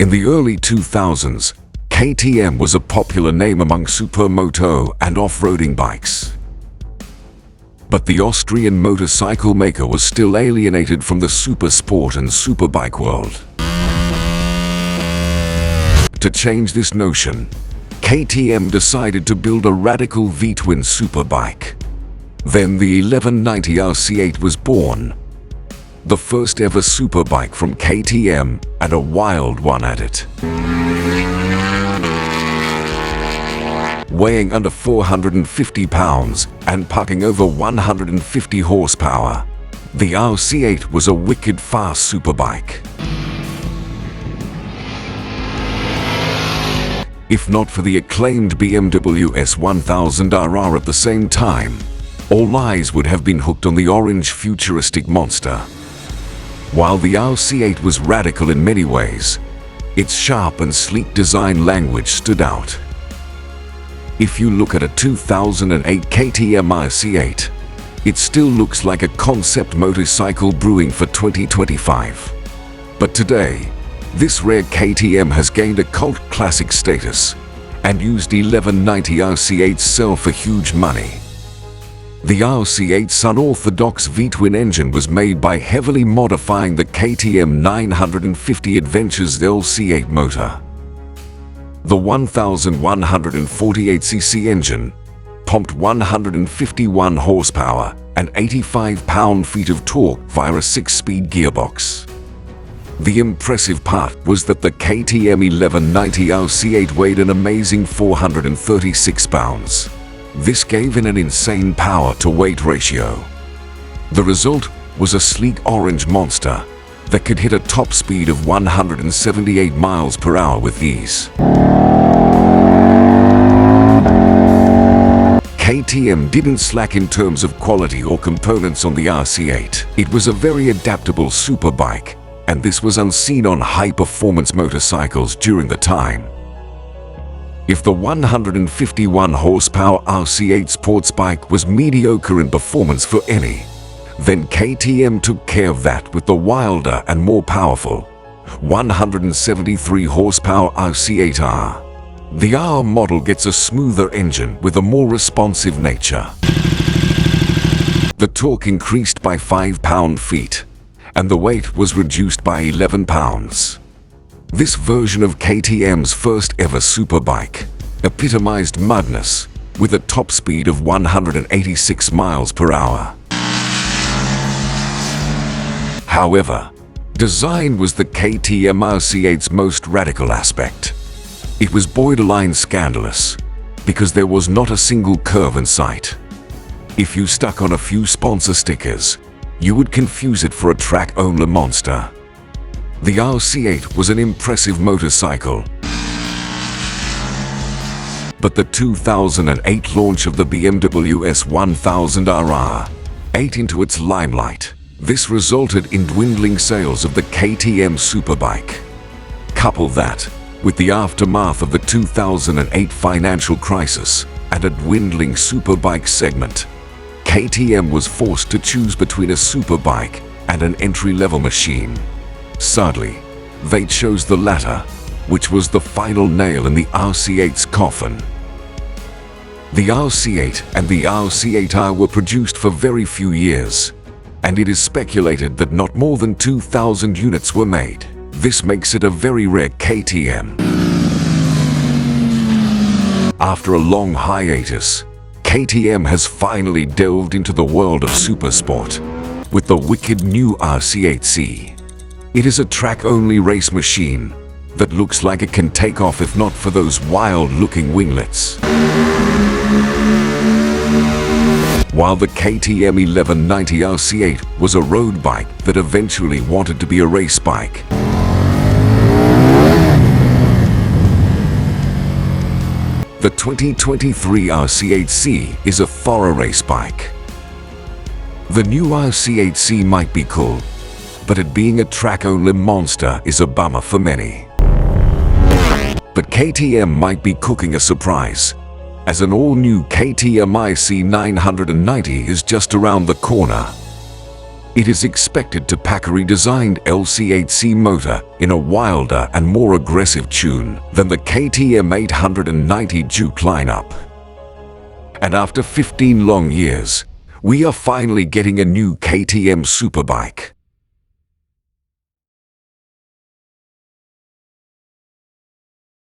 In the early 2000s, KTM was a popular name among supermoto and off-roading bikes. But the Austrian motorcycle maker was still alienated from the supersport and superbike world. To change this notion, KTM decided to build a radical V-twin superbike. Then the 1190 RC8 was born, the first ever superbike from KTM, and a wild one at it. Weighing under 450 pounds and packing over 150 horsepower, the RC8 was a wicked fast superbike. If not for the acclaimed BMW S1000RR at the same time, all eyes would have been hooked on the orange futuristic monster. While the RC8 was radical in many ways, its sharp and sleek design language stood out. If you look at a 2008 KTM RC8, it still looks like a concept motorcycle brewing for 2025. But today, this rare KTM has gained a cult classic status, and used 1190 RC8s sell for huge money. The RC8's unorthodox V-twin engine was made by heavily modifying the KTM 950 Adventure's LC8 motor. The 1148cc engine pumped 151 horsepower and 85 pound-feet of torque via a 6-speed gearbox. The impressive part was that the KTM 1190 RC8 weighed an amazing 436 pounds. This gave it an insane power-to-weight ratio. The result was a sleek orange monster that could hit a top speed of 178 miles per hour with ease. KTM didn't slack in terms of quality or components on the RC8. It was a very adaptable superbike, and this was unseen on high-performance motorcycles during the time. If the 151 horsepower RC8 sports bike was mediocre in performance for any, then KTM took care of that with the wilder and more powerful 173 horsepower RC8R. The R model gets a smoother engine with a more responsive nature. The torque increased by 5 pound-feet, and the weight was reduced by 11 pounds. This version of KTM's first ever superbike epitomized madness with a top speed of 186 miles per hour. However, design was the KTM RC8's most radical aspect. It was borderline scandalous because there was not a single curve in sight. If you stuck on a few sponsor stickers, you would confuse it for a track-only monster. The RC8 was an impressive motorcycle, but the 2008 launch of the BMW S1000RR ate into its limelight. This resulted in dwindling sales of the KTM Superbike. Couple that with the aftermath of the 2008 financial crisis and a dwindling superbike segment, KTM was forced to choose between a superbike and an entry-level machine. Sadly, they chose the latter, which was the final nail in the RC8's coffin. The RC8 and the RC8R were produced for very few years, and it is speculated that not more than 2,000 units were made. This makes it a very rare KTM. After a long hiatus, KTM has finally delved into the world of supersport with the wicked new RC8C. It is a track-only race machine that looks like it can take off if not for those wild-looking winglets. While the KTM 1190 RC8 was a road bike that eventually wanted to be a race bike, the 2023 RC8C is a thorough race bike. The new RC8C might be cool, but it being a track-only monster is a bummer for many. But KTM might be cooking a surprise, as an all-new KTM IC 990 is just around the corner. It is expected to pack a redesigned LC8C motor in a wilder and more aggressive tune than the KTM 890 Duke lineup. And after 15 long years, we are finally getting a new KTM Superbike.